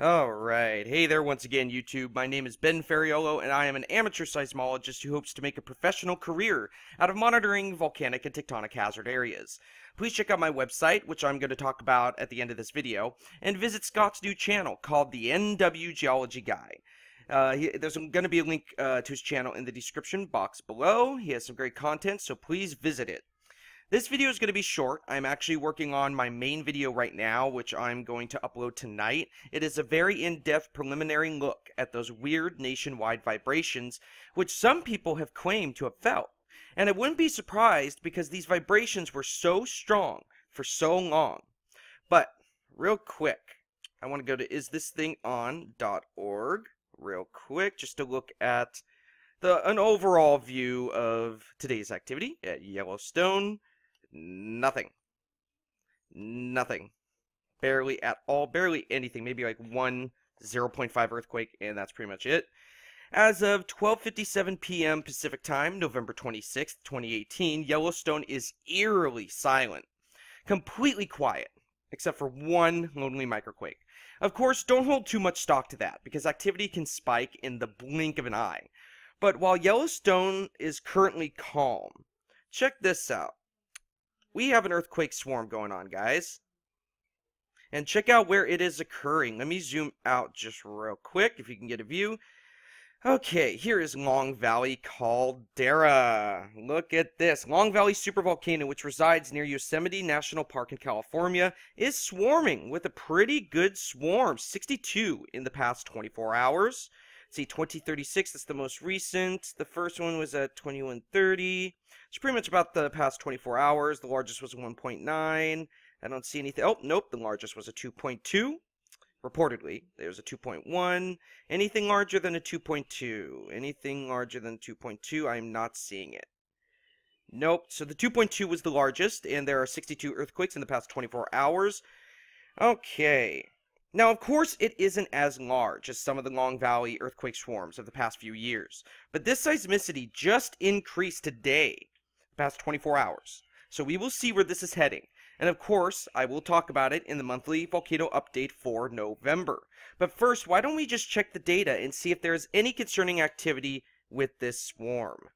Alright, hey there once again YouTube, my name is Ben Ferraiuolo and I am an amateur seismologist who hopes to make a professional career out of monitoring volcanic and tectonic hazard areas. Please check out my website, which I'm going to talk about at the end of this video, and visit Scott's new channel called the NW Geology Guy. There's going to be a link to his channel in the description box below. He has some great content, so please visit it. This video is going to be short. I'm actually working on my main video right now, which I'm going to upload tonight. It is a very in-depth preliminary look at those weird nationwide vibrations, which some people have claimed to have felt. And I wouldn't be surprised because these vibrations were so strong for so long. But, real quick, I want to go to isthisthingon.org real quick, just to look at an overall view of today's activity at Yellowstone. Nothing. Barely at all. Barely anything. Maybe like one 0.5 earthquake, and that's pretty much it. As of 12:57 p.m. Pacific Time, November 26th, 2018, Yellowstone is eerily silent. Completely quiet, except for one lonely microquake. Of course, don't hold too much stock to that, because activity can spike in the blink of an eye. But while Yellowstone is currently calm, check this out. We have an earthquake swarm going on, guys. And check out where it is occurring. Let me zoom out just real quick, if you can get a view. Okay, here is Long Valley Caldera. Look at this. Long Valley supervolcano, which resides near Yosemite National Park in California, is swarming with a pretty good swarm. 62 in the past 24 hours. See, 2036, that's the most recent. The first one was at 2130. It's pretty much about the past 24 hours. The largest was 1.9. I don't see anything. Oh, nope, the largest was a 2.2. Reportedly, there's a 2.1. Anything larger than a 2.2? Anything larger than 2.2? I'm not seeing it. Nope, so the 2.2 was the largest, and there are 62 earthquakes in the past 24 hours. Okay. Now, of course, it isn't as large as some of the Long Valley earthquake swarms of the past few years, but this seismicity just increased today, the past 24 hours. So we will see where this is heading. And of course, I will talk about it in the monthly volcano update for November. But first, why don't we just check the data and see if there is any concerning activity with this swarm.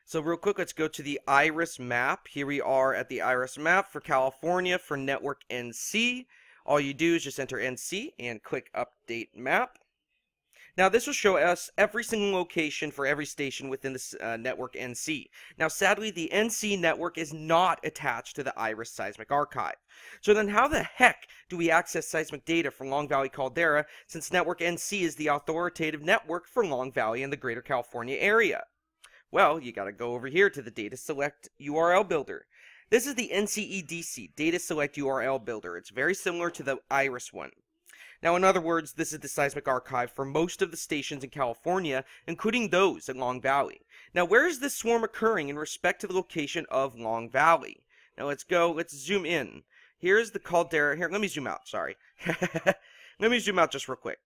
So real quick, let's go to the IRIS map. Here we are at the IRIS map for California for network NC. All you do is just enter NC and click Update Map. Now this will show us every single location for every station within this network NC. Now sadly, the NC network is not attached to the IRIS seismic archive. So then how the heck do we access seismic data from Long Valley Caldera, since network NC is the authoritative network for Long Valley and the greater California area? Well, you gotta go over here to the Data Select URL Builder. This is the NCEDC, Data Select URL Builder. It's very similar to the IRIS one. Now, in other words, this is the seismic archive for most of the stations in California, including those in Long Valley. Now, where is this swarm occurring in respect to the location of Long Valley? Now, let's zoom in. Here's the Caldera. Here, let me zoom out, sorry. Let me zoom out just real quick.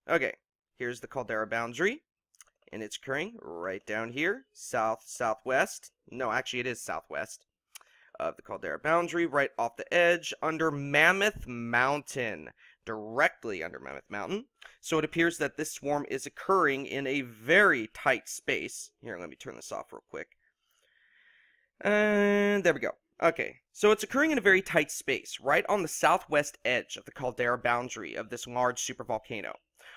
Okay, here's the Caldera boundary, and it's occurring right down here, southwest. No, actually, it is southwest of the Caldera boundary, right off the edge, under Mammoth Mountain, directly under Mammoth Mountain. So it appears that this swarm is occurring in a very tight space. Here, let me turn this off real quick. And there we go. Okay, so it's occurring in a very tight space, right on the southwest edge of the Caldera boundary of this large supervolcano.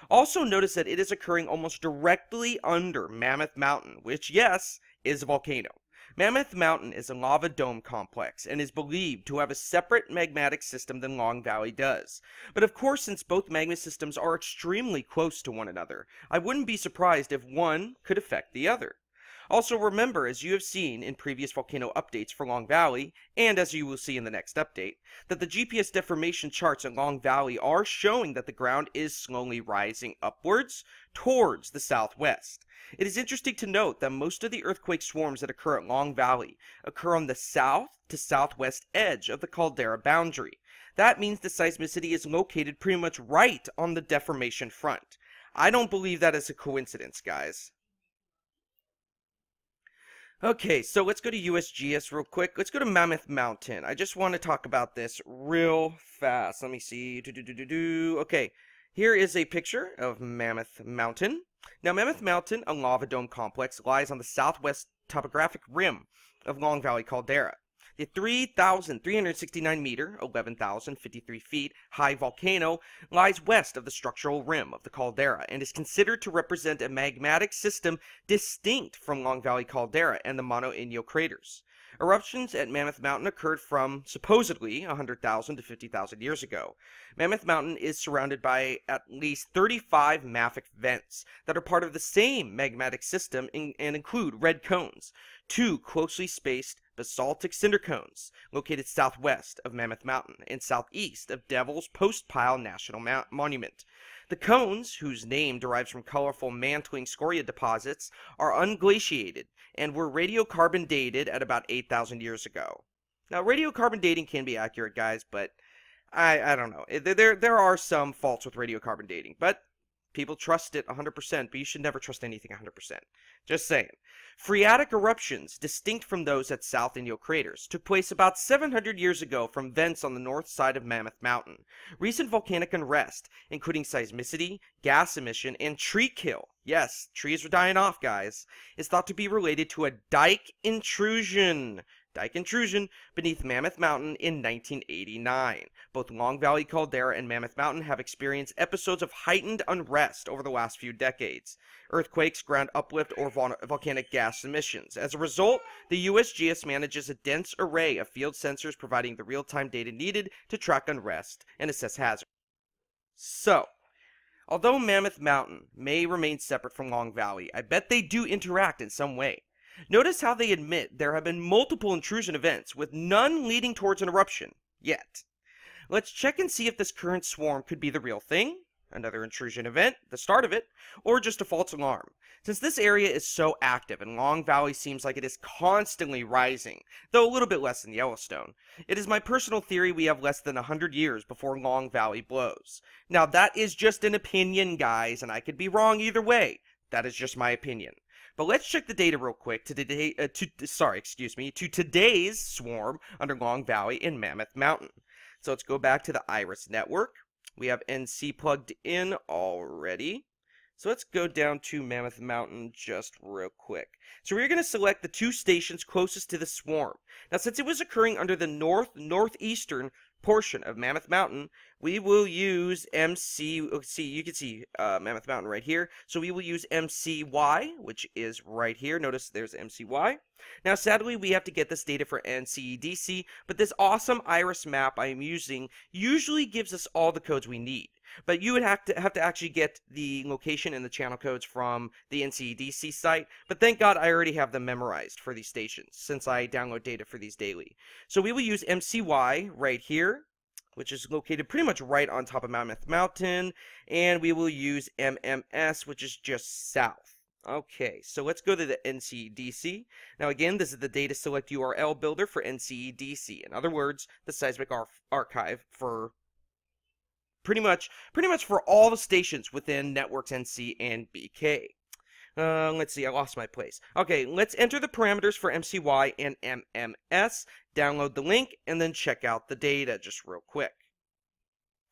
Also notice that it is occurring almost directly under Mammoth Mountain, which, yes, is a volcano. Mammoth Mountain is a lava dome complex and is believed to have a separate magmatic system than Long Valley does. But of course, since both magma systems are extremely close to one another, I wouldn't be surprised if one could affect the other. Also remember, as you have seen in previous volcano updates for Long Valley, and as you will see in the next update, that the GPS deformation charts at Long Valley are showing that the ground is slowly rising upwards towards the southwest. It is interesting to note that most of the earthquake swarms that occur at Long Valley occur on the south to southwest edge of the Caldera boundary. That means the seismicity is located pretty much right on the deformation front. I don't believe that is a coincidence, guys. Okay, so let's go to USGS real quick. Let's go to Mammoth Mountain. I just want to talk about this real fast. Let me see. Okay, here is a picture of Mammoth Mountain. Now, Mammoth Mountain, a lava dome complex, lies on the southwest topographic rim of Long Valley Caldera. The 3,369-meter, 11,053 feet high volcano lies west of the structural rim of the caldera and is considered to represent a magmatic system distinct from Long Valley Caldera and the Mono Inyo craters. Eruptions at Mammoth Mountain occurred from, supposedly, 100,000 to 50,000 years ago. Mammoth Mountain is surrounded by at least 35 mafic vents that are part of the same magmatic system and include red cones, two closely spaced basaltic cinder cones located southwest of Mammoth Mountain and southeast of Devil's Postpile National Monument. The cones, whose name derives from colorful mantling scoria deposits, are unglaciated and were radiocarbon dated at about 8,000 years ago. Now, radiocarbon dating can be accurate, guys, but I don't know. There are some faults with radiocarbon dating, but people trust it 100%, but you should never trust anything 100%. Just saying. Phreatic eruptions, distinct from those at South Inyo craters, took place about 700 years ago from vents on the north side of Mammoth Mountain. Recent volcanic unrest, including seismicity, gas emission, and tree kill, yes, trees are dying off, guys, is thought to be related to a dike intrusion beneath Mammoth Mountain in 1989. Both Long Valley Caldera and Mammoth Mountain have experienced episodes of heightened unrest over the last few decades. Earthquakes, ground uplift, or volcanic gas emissions. As a result, the USGS manages a dense array of field sensors providing the real-time data needed to track unrest and assess hazards. So, although Mammoth Mountain may remain separate from Long Valley, I bet they do interact in some way. Notice how they admit there have been multiple intrusion events, with none leading towards an eruption, yet. Let's check and see if this current swarm could be the real thing, another intrusion event, the start of it, or just a false alarm. Since this area is so active and Long Valley seems like it is constantly rising, though a little bit less than Yellowstone, it is my personal theory we have less than 100 years before Long Valley blows. Now that is just an opinion, guys, and I could be wrong either way. That is just my opinion. But let's check the data real quick to today's swarm under Long Valley and Mammoth Mountain. So let's go back to the Iris network. We have NC plugged in already. So let's go down to Mammoth Mountain just real quick. So we're going to select the two stations closest to the swarm. Now, since it was occurring under the northeastern portion of Mammoth Mountain, we will use MC. See, you can see Mammoth Mountain right here. So we will use MCY, which is right here. Notice there's MCY. Now, sadly, we have to get this data for NCEDC, but this awesome Iris map I am using usually gives us all the codes we need. But you would have to actually get the location and the channel codes from the NCEDC site. But thank God I already have them memorized for these stations, since I download data for these daily. So we will use MCY right here, which is located pretty much right on top of Mammoth Mountain. And we will use MMS, which is just south. Okay, so let's go to the NCEDC. Now again, this is the data select URL builder for NCEDC. In other words, the seismic archive for pretty much for all the stations within networks NC and BK. Let's see, I lost my place. Okay, let's enter the parameters for MCY and MMS, download the link, and then check out the data just real quick.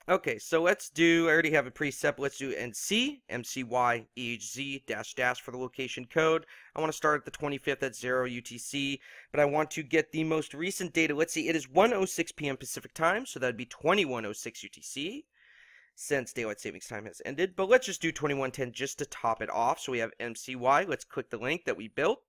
Okay, so let's do, I already have a preset, but let's do NC, MCY, EHZ, -- for the location code. I want to start at the 25th at 0 UTC, but I want to get the most recent data. Let's see, it is 1:06 p.m. Pacific time, so that would be 21:06 UTC, since daylight savings time has ended. But let's just do 21:10 just to top it off. So we have MCY, let's click the link that we built.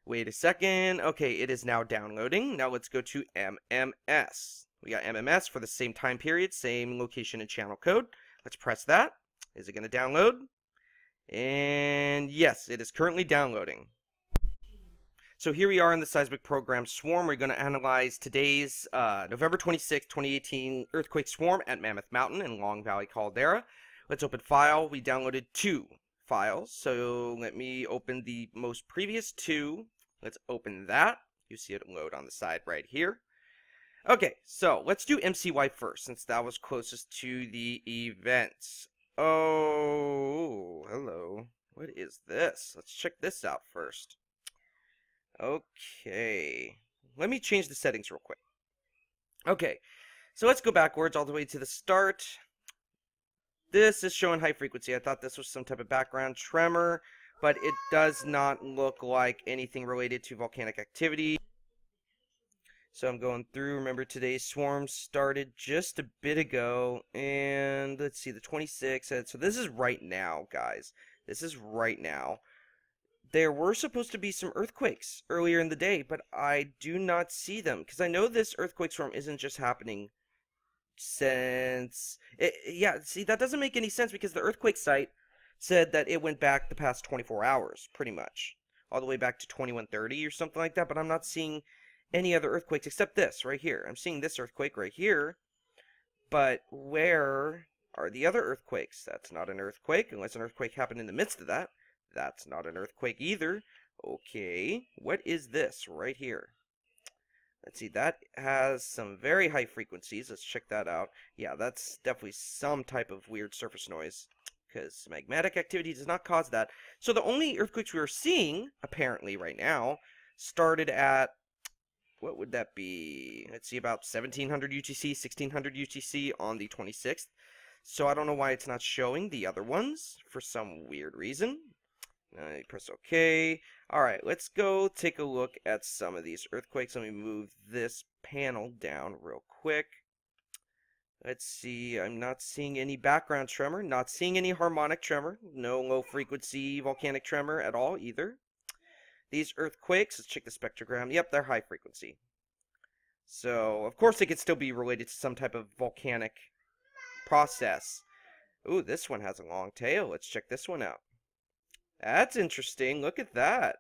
Wait a second, okay, it is now downloading. Now let's go to MMS. We got MMS for the same time period, same location and channel code. Let's press that. Is it going to download? And yes, it is currently downloading. So here we are in the seismic program swarm. We're going to analyze today's November 26, 2018 earthquake swarm at Mammoth Mountain in Long Valley Caldera. Let's open file. We downloaded 2 files. So let me open the most previous 2. Let's open that. You see it load on the side right here. Okay, so let's do MCY first, since that was closest to the events. Oh, hello. What is this? Let's check this out first. Okay. Let me change the settings real quick. Okay. So let's go backwards all the way to the start. This is showing high frequency. I thought this was some type of background tremor, but it does not look like anything related to volcanic activity. So I'm going through. Remember, today's swarm started just a bit ago, and let's see, the 26th. So this is right now, guys. This is right now. There were supposed to be some earthquakes earlier in the day, but I do not see them, because I know this earthquake swarm isn't just happening since... yeah, see, that doesn't make any sense, because the earthquake site said that it went back the past 24 hours, pretty much. All the way back to 2130 or something like that, but I'm not seeing any other earthquakes except this right here. I'm seeing this earthquake right here, but where are the other earthquakes? That's not an earthquake, unless an earthquake happened in the midst of that. That's not an earthquake either. Okay, what is this right here? Let's see, that has some very high frequencies. Let's check that out. Yeah, that's definitely some type of weird surface noise, because magmatic activity does not cause that. So the only earthquakes we are seeing, apparently right now, started at, what would that be? Let's see, about 1700 UTC, 1600 UTC on the 26th. So I don't know why it's not showing the other ones for some weird reason. I press OK. Alright, let's go take a look at some of these earthquakes. Let me move this panel down real quick. Let's see, I'm not seeing any background tremor, not seeing any harmonic tremor, no low frequency volcanic tremor at all either. These earthquakes, let's check the spectrogram. Yep, they're high frequency. So, of course, they could still be related to some type of volcanic process. Ooh, this one has a long tail. Let's check this one out. That's interesting. Look at that.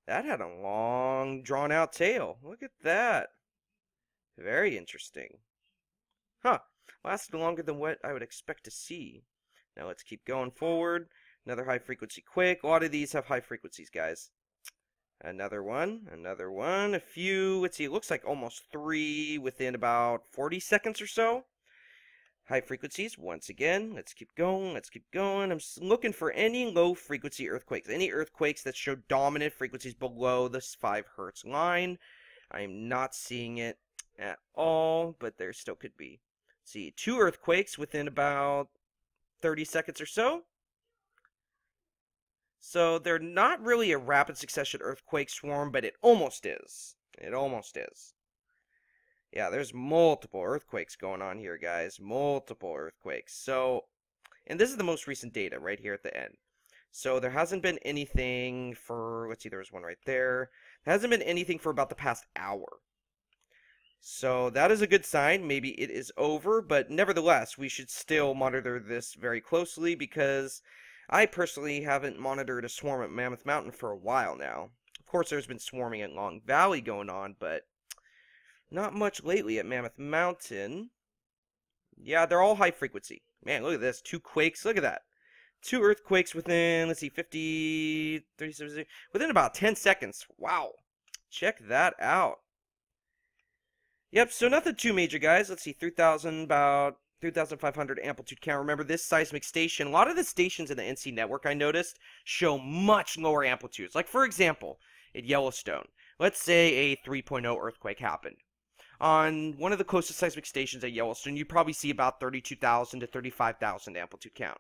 That had a long, drawn-out tail. Look at that. Very interesting. Huh. Lasted longer than what I would expect to see. Now let's keep going forward. Another high-frequency quake. A lot of these have high frequencies, guys. Another one. A few. Let's see. It looks like almost 3 within about 40 seconds or so. High frequencies, once again. Let's keep going. I'm looking for any low-frequency earthquakes. Any earthquakes that show dominant frequencies below this 5 Hertz line. I am not seeing it at all, but there still could be. Let's see, 2 earthquakes within about 30 seconds or so. So they're not really a rapid succession earthquake swarm, but it almost is. It almost is. Yeah, there's multiple earthquakes going on here, guys. Multiple earthquakes. So, and this is the most recent data right here at the end. So there hasn't been anything for, let's see, there was one right there. There hasn't been anything for about the past hour. So that is a good sign. Maybe it is over, but nevertheless, we should still monitor this very closely, because I personally haven't monitored a swarm at Mammoth Mountain for a while now. Of course, there's been swarming at Long Valley going on, but not much lately at Mammoth Mountain. Yeah, they're all high frequency. Man, look at this. 2 quakes. Look at that. 2 earthquakes within, let's see, 50, 37, within about 10 seconds. Wow. Check that out. Yep, so nothing too major, guys. Let's see, 3,000, about 3,500 amplitude count. Remember, this seismic station, a lot of the stations in the NC network, I noticed, show much lower amplitudes. Like, for example, at Yellowstone, let's say a 3.0 earthquake happened. On one of the closest seismic stations at Yellowstone, you probably see about 32,000 to 35,000 amplitude count.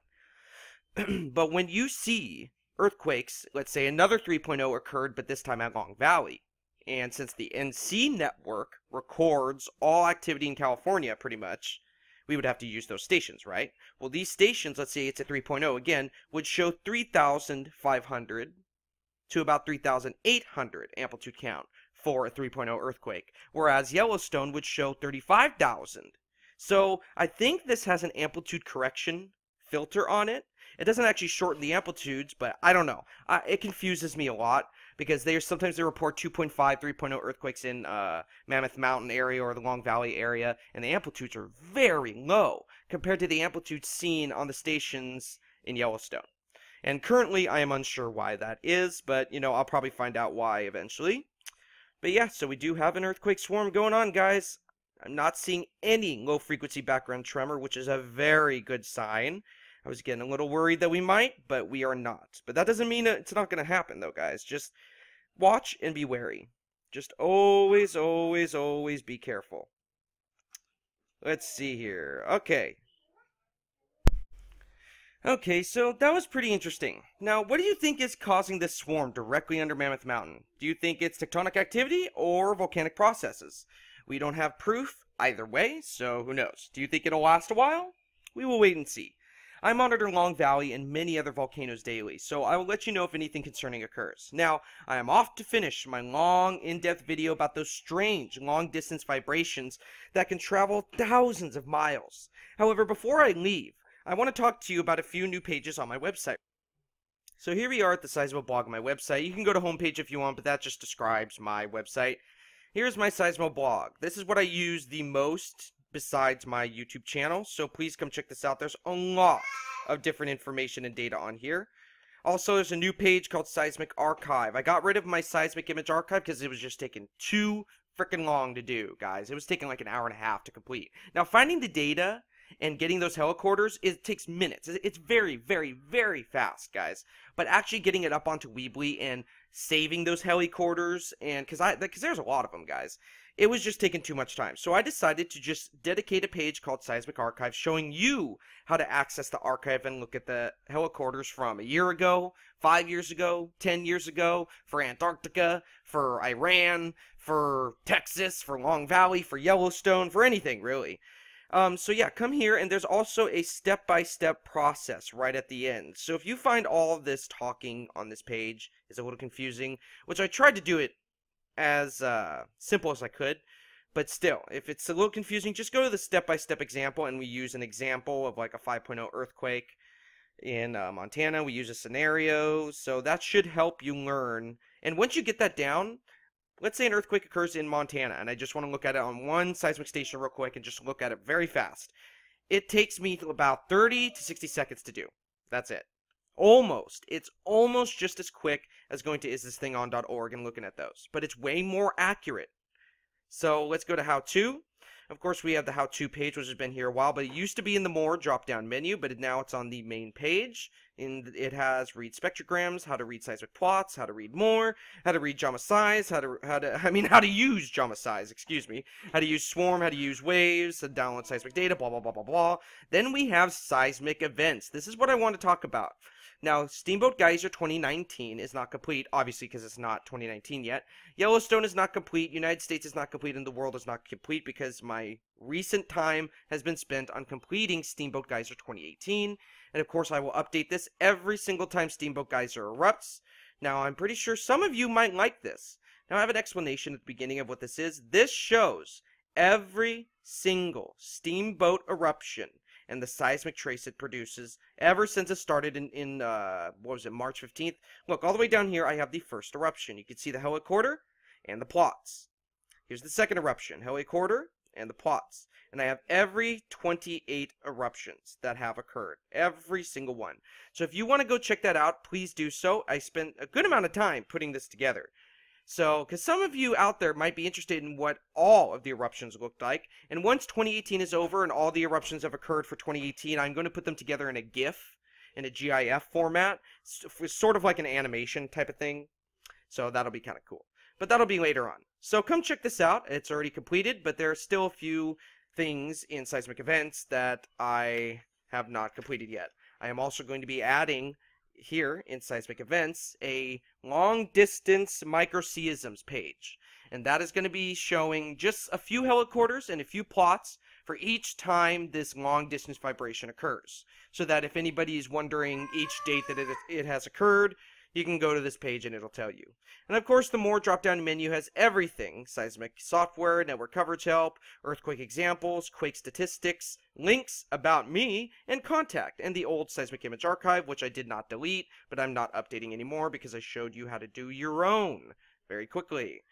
But when you see earthquakes, let's say another 3.0 occurred, but this time at Long Valley, and since the NC network records all activity in California, pretty much, we would have to use those stations, right? Well, these stations, let's say it's a 3.0 again, would show 3,500 to about 3,800 amplitude count for a 3.0 earthquake, whereas Yellowstone would show 35,000. So I think this has an amplitude correction filter on it. It doesn't actually shorten the amplitudes, but I don't know. It confuses me a lot, because sometimes they report 2.5, 3.0 earthquakes in Mammoth Mountain area or the Long Valley area, and the amplitudes are very low compared to the amplitudes seen on the stations in Yellowstone. And currently, I am unsure why that is, but, you know, I'll probably find out why eventually. But yeah, so we do have an earthquake swarm going on, guys. I'm not seeing any low-frequency background tremor, which is a very good sign. I was getting a little worried that we might, but we are not. But that doesn't mean it's not going to happen, though, guys. Just watch and be wary. Just always, always, always be careful. Let's see here. Okay. Okay, so that was pretty interesting. Now, what do you think is causing this swarm directly under Mammoth Mountain? Do you think it's tectonic activity or volcanic processes? We don't have proof either way, so who knows? Do you think it'll last a while? We will wait and see. I monitor Long Valley and many other volcanoes daily, so I will let you know if anything concerning occurs. Now, I am off to finish my long, in-depth video about those strange, long-distance vibrations that can travel thousands of miles. However, before I leave, I want to talk to you about a few new pages on my website. So here we are at the Seismo blog on my website. You can go to homepage if you want, but that just describes my website. Here's my Seismo blog. This is what I use the most besides my YouTube channel, so please come check this out. There's a lot of different information and data on here. Also, there's a new page called Seismic Archive. I got rid of my seismic image archive because it was just taking too freaking long to do, guys. It was taking like an hour and a half to complete. Now, finding the data and getting those helicorders, it takes minutes. It's very, very, very fast, guys. But actually getting it up onto Weebly and saving those helicorders, and because there's a lot of them, guys, it was just taking too much time. So I decided to just dedicate a page called Seismic Archive showing you how to access the archive and look at the helicorders from a year ago, 5 years ago, 10 years ago, for Antarctica, for Iran, for Texas, for Long Valley, for Yellowstone, for anything, really. So yeah, come here, and there's also a step-by-step process right at the end. So if you find all of this talking on this page is a little confusing, which I tried to do it as simple as I could, but still, if it's a little confusing, just go to the step-by-step example, and we use an example of like a 5.0 earthquake in Montana. We use a scenario, so that should help you learn. And once you get that down, let's say an earthquake occurs in Montana, and I just want to look at it on one seismic station real quick and just look at it very fast. It takes me about 30 to 60 seconds to do. That's it. Almost. It's almost just as quick as going to isthisthingon.org and looking at those. But it's way more accurate. So let's go to how-to. Of course, we have the how-to page, which has been here a while, but it used to be in the more drop-down menu, but now it's on the main page. And it has read spectrograms, how to read seismic plots, how to read more, how to read JAMA size, how to use JAMA size, excuse me, how to use swarm, how to use waves, how to download seismic data, blah, blah, blah, blah, blah. Then we have seismic events. This is what I want to talk about. Now, Steamboat Geyser 2019 is not complete, obviously because it's not 2019 yet. Yellowstone is not complete, United States is not complete, and the world is not complete because my recent time has been spent on completing Steamboat Geyser 2018. And of course, I will update this every single time Steamboat Geyser erupts. Now, I'm pretty sure some of you might like this. Now, I have an explanation at the beginning of what this is. This shows every single steamboat eruption and the seismic trace it produces ever since it started in what was it, March 15th? Look, all the way down here, I have the first eruption. You can see the helicorder and the plots. Here's the second eruption, helicorder and the plots. And I have every 28 eruptions that have occurred. Every single one. So if you want to go check that out, please do so. I spent a good amount of time putting this together. So, because some of you out there might be interested in what all of the eruptions looked like. And once 2018 is over and all the eruptions have occurred for 2018, I'm going to put them together in a GIF, in a GIF format. Sort of like an animation type of thing. So that'll be kind of cool. But that'll be later on. So come check this out. It's already completed, but there are still a few things in seismic events that I have not completed yet. I am also going to be adding here in seismic events a long distance microseisms page, and that is going to be showing just a few helicorders and a few plots for each time this long distance vibration occurs, so that if anybody is wondering each date that it has occurred, you can go to this page and it'll tell you. And of course, the more drop-down menu has everything: seismic software, network coverage help, earthquake examples, quake statistics, links, about me, and contact, and the old seismic image archive, which I did not delete, but I'm not updating anymore because I showed you how to do your own very quickly.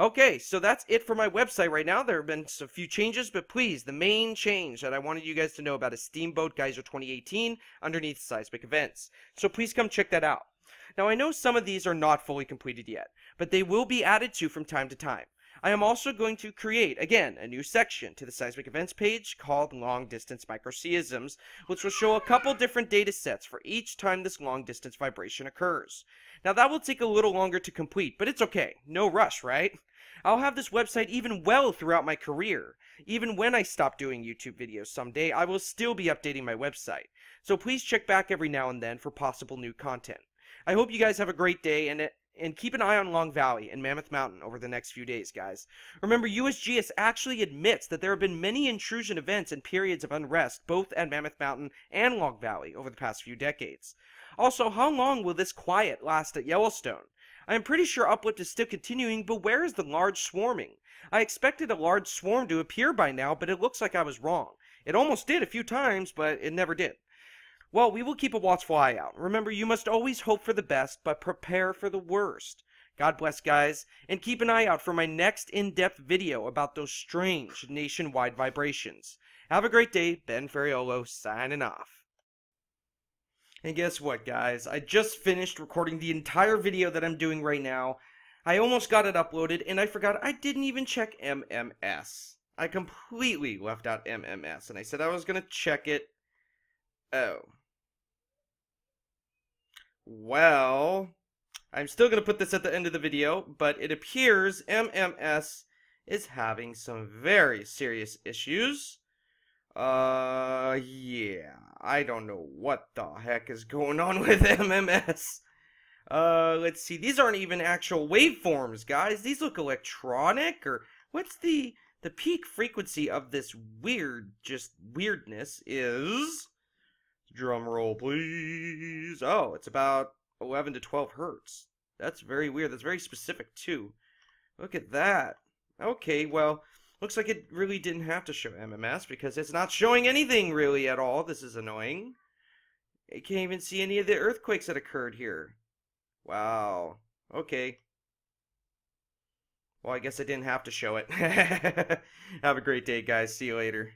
Okay, so that's it for my website right now. There have been a few changes, but please, the main change that I wanted you guys to know about is Steamboat Geyser 2018 underneath seismic events. So please come check that out. Now, I know some of these are not fully completed yet, but they will be added to from time to time. I am also going to create, again, a new section to the seismic events page called Long Distance Microseisms, which will show a couple different data sets for each time this long distance vibration occurs. Now that will take a little longer to complete, but it's okay. No rush, right? I'll have this website even well throughout my career. Even when I stop doing YouTube videos someday, I will still be updating my website. So please check back every now and then for possible new content. I hope you guys have a great day, and keep an eye on Long Valley and Mammoth Mountain over the next few days, guys. Remember, USGS actually admits that there have been many intrusion events and periods of unrest, both at Mammoth Mountain and Long Valley, over the past few decades. Also, how long will this quiet last at Yellowstone? I am pretty sure uplift is still continuing, but where is the large swarming? I expected a large swarm to appear by now, but it looks like I was wrong. It almost did a few times, but it never did. Well, we will keep a watchful eye out. Remember, you must always hope for the best, but prepare for the worst. God bless, guys, and keep an eye out for my next in-depth video about those strange nationwide vibrations. Have a great day. Ben Ferraiuolo signing off. And guess what, guys? I just finished recording the entire video that I'm doing right now. I almost got it uploaded, and I forgot I didn't even check MMS. I completely left out MMS, and I said I was going to check it. Oh. Well, I'm still going to put this at the end of the video, but it appears MMS is having some very serious issues. Yeah, I don't know what the heck is going on with MMS. Let's see, these aren't even actual waveforms, guys. These look electronic, or what's the peak frequency of this weirdness is, drum roll please. Oh, it's about 11 to 12 hertz. That's very weird. That's very specific too. Look at that. Okay, well, looks like it really didn't have to show MMS because it's not showing anything really at all. This is annoying. You can't even see any of the earthquakes that occurred here. Wow. Okay. Well, I guess I didn't have to show it. Have a great day, guys. See you later.